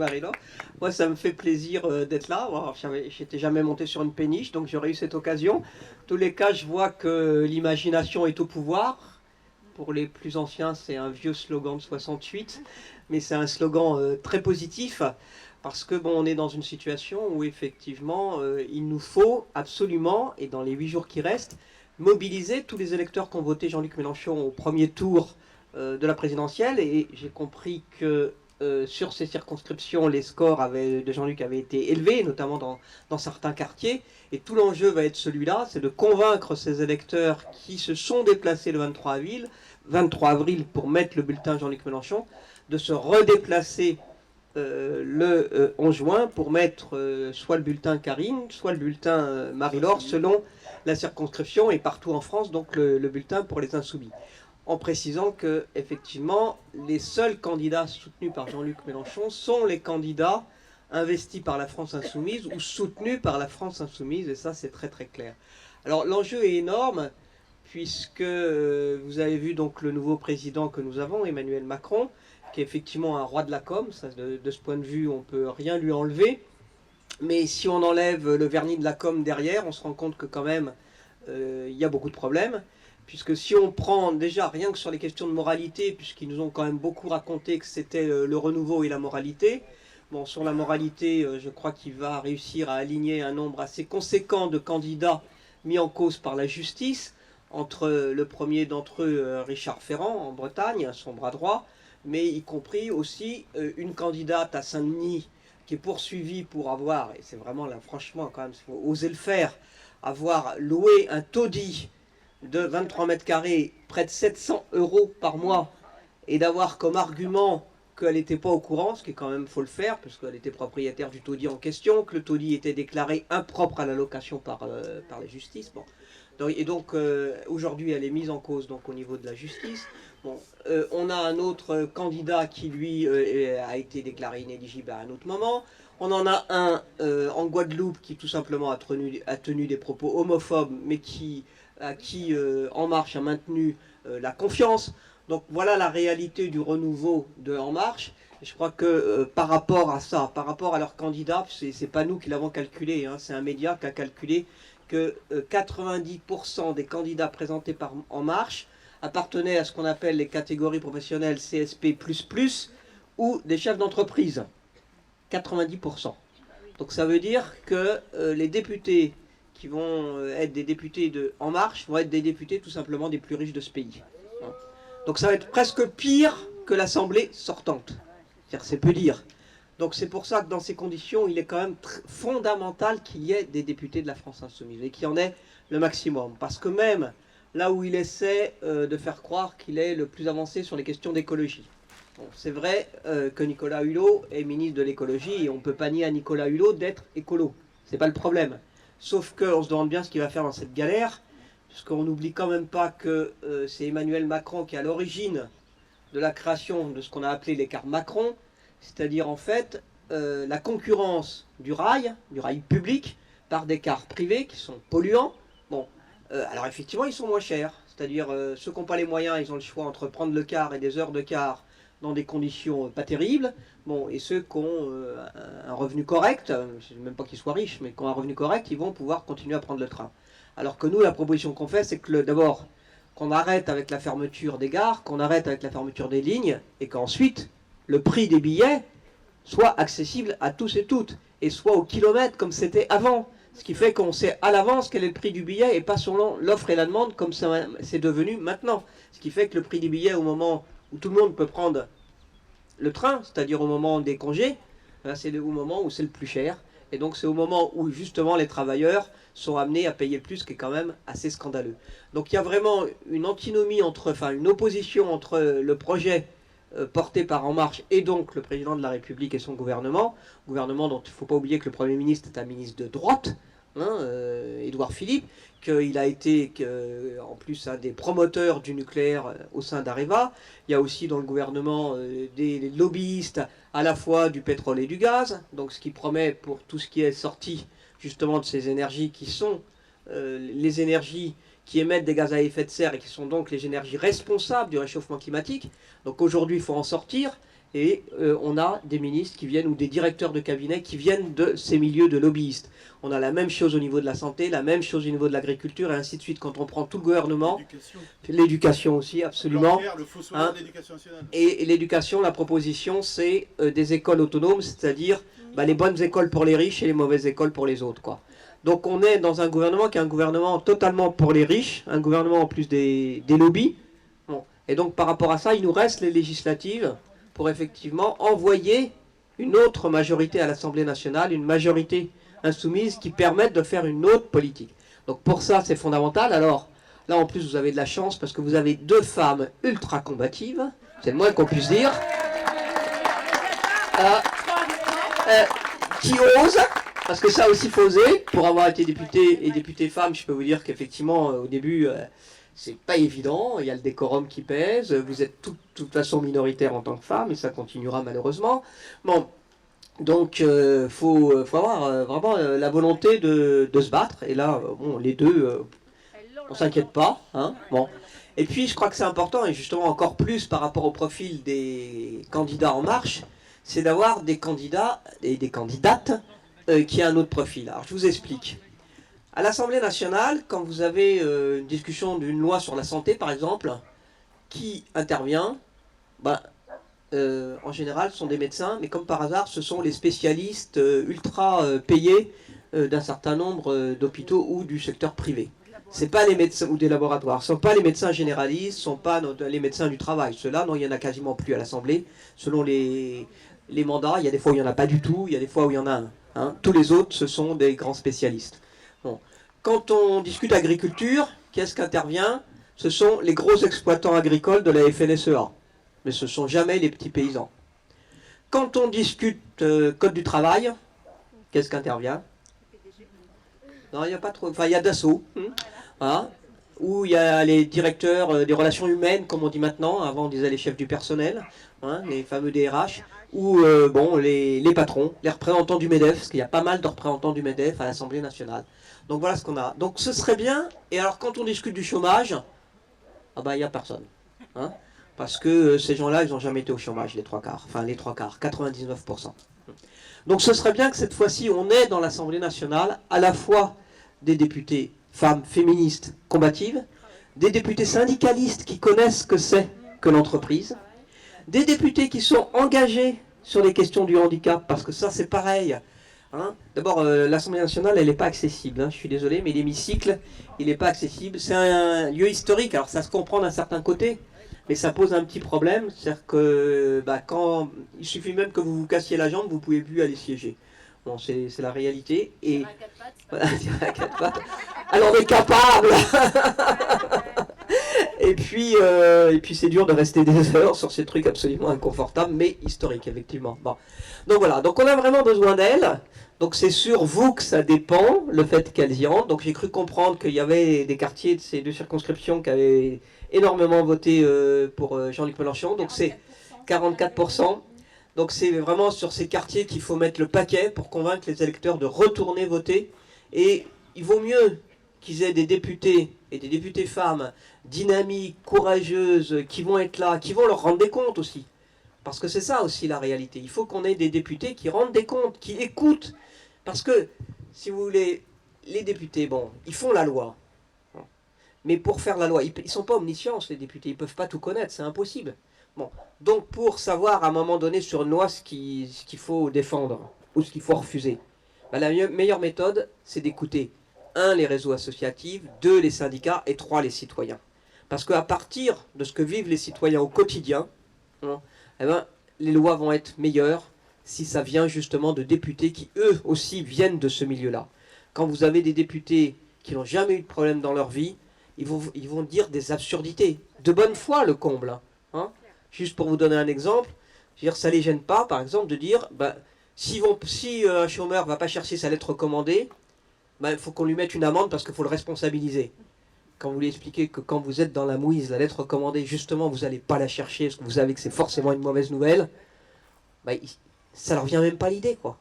Marie-Laure. Moi, ça me fait plaisir d'être là. Alors, j'étais jamais monté sur une péniche, donc j'aurais eu cette occasion. En tous les cas, je vois que l'imagination est au pouvoir. Pour les plus anciens, c'est un vieux slogan de 68, mais c'est un slogan très positif, parce que bon, on est dans une situation où effectivement, il nous faut absolument, et dans les 8 jours qui restent, mobiliser tous les électeurs qui ont voté Jean-Luc Mélenchon au premier tour de la présidentielle. Et j'ai compris que sur ces circonscriptions, les scores de Jean-Luc avaient été élevés, notamment dans certains quartiers. Et tout l'enjeu va être celui-là, c'est de convaincre ces électeurs qui se sont déplacés le 23 avril pour mettre le bulletin Jean-Luc Mélenchon, de se redéplacer le 11 juin pour mettre soit le bulletin Karine, soit le bulletin Marie-Laure, selon la circonscription, et partout en France, donc le bulletin pour les Insoumis. En précisant que, effectivement, les seuls candidats soutenus par Jean-Luc Mélenchon sont les candidats investis par la France Insoumise ou soutenus par la France Insoumise, et ça, c'est très très clair. Alors, l'enjeu est énorme, puisque vous avez vu donc le nouveau président que nous avons, Emmanuel Macron, qui est effectivement un roi de la com. Ça, de ce point de vue, on ne peut rien lui enlever. Mais si on enlève le vernis de la com derrière, on se rend compte que quand même, il y a beaucoup de problèmes. Puisque si on prend déjà rien que sur les questions de moralité, puisqu'ils nous ont quand même beaucoup raconté que c'était le renouveau et la moralité. Bon, sur la moralité, je crois qu'il va réussir à aligner un nombre assez conséquent de candidats mis en cause par la justice, entre le premier d'entre eux, Richard Ferrand, en Bretagne, son bras droit, mais y compris aussi une candidate à Saint-Denis qui est poursuivie pour avoir, et c'est vraiment là, franchement, quand même, il faut oser le faire, avoir loué un taudis de 23 mètres carrés, près de 700 € par mois, et d'avoir comme argument qu'elle n'était pas au courant, ce qui est quand même, faut le faire, parce qu'elle était propriétaire du taudis en question, que le taudis était déclaré impropre à la location par la justice. Bon. Et donc, aujourd'hui, elle est mise en cause donc, au niveau de la justice. Bon, on a un autre candidat qui, lui, a été déclaré inéligible à un autre moment. On en a un en Guadeloupe qui, tout simplement, a tenu des propos homophobes, mais à qui En Marche a maintenu la confiance. Donc voilà la réalité du renouveau de En Marche. Et je crois que par rapport à ça, par rapport à leurs candidats, c'est pas nous qui l'avons calculé, hein, c'est un média qui a calculé que 90% des candidats présentés par En Marche appartenaient à ce qu'on appelle les catégories professionnelles CSP++, ou des chefs d'entreprise. 90%. Donc ça veut dire que les députés qui vont être des députés de En Marche vont être des députés tout simplement des plus riches de ce pays. Donc ça va être presque pire que l'Assemblée sortante. C'est peu dire. Donc c'est pour ça que dans ces conditions, il est quand même fondamental qu'il y ait des députés de la France Insoumise et qu'il y en ait le maximum. Parce que même là où il essaie de faire croire qu'il est le plus avancé sur les questions d'écologie. Bon, c'est vrai que Nicolas Hulot est ministre de l'écologie et on ne peut pas nier à Nicolas Hulot d'être écolo. C'est pas le problème. Sauf qu'on se demande bien ce qu'il va faire dans cette galère, puisqu'on n'oublie quand même pas que c'est Emmanuel Macron qui est à l'origine de la création de ce qu'on a appelé l'écart Macron, c'est-à-dire en fait la concurrence du rail public, par des cars privés qui sont polluants. Bon, alors effectivement ils sont moins chers, c'est-à-dire ceux qui n'ont pas les moyens, ils ont le choix entre prendre le car et des heures de car dans des conditions pas terribles. Bon, et ceux qui ont un revenu correct, je ne sais même pas qu'ils soient riches, mais qui ont un revenu correct, ils vont pouvoir continuer à prendre le train. Alors que nous, la proposition qu'on fait, c'est que d'abord, qu'on arrête avec la fermeture des gares, qu'on arrête avec la fermeture des lignes, et qu'ensuite, le prix des billets soit accessible à tous et toutes, et soit au kilomètre comme c'était avant. Ce qui fait qu'on sait à l'avance quel est le prix du billet, et pas selon l'offre et la demande, comme c'est devenu maintenant. Ce qui fait que le prix des billets, au moment où tout le monde peut prendre le train, c'est-à-dire au moment des congés, c'est au moment où c'est le plus cher. Et donc c'est au moment où justement les travailleurs sont amenés à payer le plus, ce qui est quand même assez scandaleux. Donc il y a vraiment une antinomie une opposition entre le projet porté par En Marche et donc le président de la République et son gouvernement dont il ne faut pas oublier que le Premier ministre est un ministre de droite, Édouard Philippe, qu'il a été en plus un des promoteurs du nucléaire au sein d'Areva. Il y a aussi dans le gouvernement des lobbyistes à la fois du pétrole et du gaz, donc ce qui promet pour tout ce qui est sorti justement de ces énergies qui sont les énergies qui émettent des gaz à effet de serre et qui sont donc les énergies responsables du réchauffement climatique. Donc aujourd'hui, il faut en sortir. et on a des ministres qui viennent, ou des directeurs de cabinet qui viennent de ces milieux de lobbyistes. On a la même chose au niveau de la santé, la même chose au niveau de l'agriculture, et ainsi de suite. Quand on prend tout le gouvernement, l'éducation aussi, absolument. Le fossoyeur de l'éducation nationale. Et l'éducation, la proposition, c'est des écoles autonomes, c'est-à-dire les bonnes écoles pour les riches et les mauvaises écoles pour les autres, quoi. Donc on est dans un gouvernement qui est un gouvernement totalement pour les riches, un gouvernement en plus des lobbies. Bon. Et donc par rapport à ça, il nous reste les législatives pour effectivement envoyer une autre majorité à l'Assemblée nationale, une majorité insoumise qui permette de faire une autre politique. Donc pour ça, c'est fondamental. Alors là, en plus, vous avez de la chance parce que vous avez deux femmes ultra combatives, c'est le moins qu'on puisse dire, qui osent, parce que ça aussi, il faut oser. Pour avoir été député et députée femme, je peux vous dire qu'effectivement, au début, c'est pas évident, il y a le décorum qui pèse, vous êtes de toute façon minoritaire en tant que femme, et ça continuera malheureusement. Bon, donc faut avoir vraiment la volonté de se battre, et là, bon, les deux, on s'inquiète pas, hein, bon. Et puis, je crois que c'est important, et justement encore plus par rapport au profil des candidats En Marche, c'est d'avoir des candidats et des candidates qui aient un autre profil. Alors, je vous explique. À l'Assemblée nationale, quand vous avez une discussion d'une loi sur la santé, par exemple, qui intervient, en général, ce sont des médecins, mais comme par hasard, ce sont les spécialistes ultra payés d'un certain nombre d'hôpitaux ou du secteur privé. Ce n'est pas les médecins ou des laboratoires, ce ne sont pas les médecins généralistes, ce ne sont pas les médecins du travail. Ceux-là, non, il n'y en a quasiment plus à l'Assemblée. Selon les mandats, il y a des fois où il n'y en a pas du tout, il y a des fois où il y en a un. Hein. Tous les autres, ce sont des grands spécialistes. Bon. Quand on discute agriculture, qu'est-ce qu'intervient? Ce sont les gros exploitants agricoles de la FNSEA. Mais ce ne sont jamais les petits paysans. Quand on discute code du travail, qu'est-ce qu'intervient? Non, il n'y a pas trop. Enfin, il y a Dassault, hein, où il y a les directeurs des relations humaines, comme on dit maintenant. Avant, on disait les chefs du personnel, hein, les fameux DRH. Ou bon, les patrons, les représentants du MEDEF, parce qu'il y a pas mal de représentants du MEDEF à l'Assemblée nationale. Donc voilà ce qu'on a. Donc ce serait bien. Et alors quand on discute du chômage, il n'y a personne. Hein, parce que ces gens-là, ils n'ont jamais été au chômage, les trois quarts. Enfin les trois quarts, 99%. Donc ce serait bien que cette fois-ci, on ait dans l'Assemblée nationale à la fois des députés femmes féministes combatives, des députés syndicalistes qui connaissent ce que c'est que l'entreprise, des députés qui sont engagés sur les questions du handicap, parce que ça c'est pareil. Hein. D'abord, l'Assemblée nationale, elle n'est pas accessible, hein, je suis désolé, mais l'hémicycle, il n'est pas accessible. C'est un lieu historique, alors ça se comprend d'un certain côté, mais ça pose un petit problème, c'est-à-dire que quand il suffit même que vous vous cassiez la jambe, vous ne pouvez plus aller siéger. Bon, c'est la réalité. Et voilà, à quatre pattes. Alors on est capable. Et puis c'est dur de rester des heures sur ces trucs absolument inconfortables, mais historiques, effectivement. Bon. Donc voilà, donc on a vraiment besoin d'elles. Donc c'est sur vous que ça dépend, le fait qu'elles y rentrent. Donc j'ai cru comprendre qu'il y avait des quartiers de ces deux circonscriptions qui avaient énormément voté pour Jean-Luc Mélenchon. Donc c'est 44%. Donc c'est vraiment sur ces quartiers qu'il faut mettre le paquet pour convaincre les électeurs de retourner voter. Et il vaut mieux qu'ils aient des députés et des députées femmes dynamiques, courageuses, qui vont être là, qui vont leur rendre des comptes aussi. Parce que c'est ça aussi la réalité. Il faut qu'on ait des députés qui rendent des comptes, qui écoutent. Parce que, si vous voulez, les députés, bon, ils font la loi. Mais pour faire la loi, ils ne sont pas omniscients, les députés. Ils ne peuvent pas tout connaître, c'est impossible. Bon, donc pour savoir à un moment donné sur une loi ce qu'il faut défendre ou ce qu'il faut refuser, la meilleure méthode, c'est d'écouter 1. Les réseaux associatifs, 2. Les syndicats et 3. Les citoyens. Parce qu'à partir de ce que vivent les citoyens au quotidien, les lois vont être meilleures si ça vient justement de députés qui eux aussi viennent de ce milieu-là. Quand vous avez des députés qui n'ont jamais eu de problème dans leur vie, ils vont dire des absurdités. De bonne foi, le comble. Hein. Juste pour vous donner un exemple, je veux dire, ça ne les gêne pas, par exemple, de dire, si un chômeur ne va pas chercher sa lettre recommandée, il faut qu'on lui mette une amende parce qu'il faut le responsabiliser. Quand vous lui expliquez que quand vous êtes dans la mouise, la lettre recommandée, justement, vous n'allez pas la chercher parce que vous savez que c'est forcément une mauvaise nouvelle, ça leur vient même pas l'idée, quoi.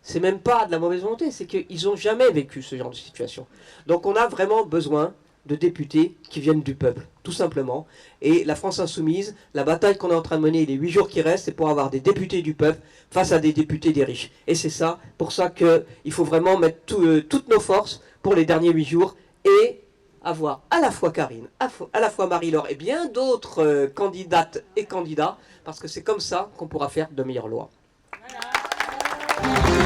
C'est même pas de la mauvaise volonté, c'est qu'ils n'ont jamais vécu ce genre de situation. Donc on a vraiment besoin de députés qui viennent du peuple, tout simplement. Et la France insoumise, la bataille qu'on est en train de mener, les 8 jours qui restent, c'est pour avoir des députés du peuple face à des députés des riches. Et c'est ça, pour ça qu'il faut vraiment mettre toutes nos forces pour les derniers 8 jours et avoir à la fois Karine, à la fois Marie-Laure et bien d'autres candidates et candidats, parce que c'est comme ça qu'on pourra faire de meilleures lois. Voilà.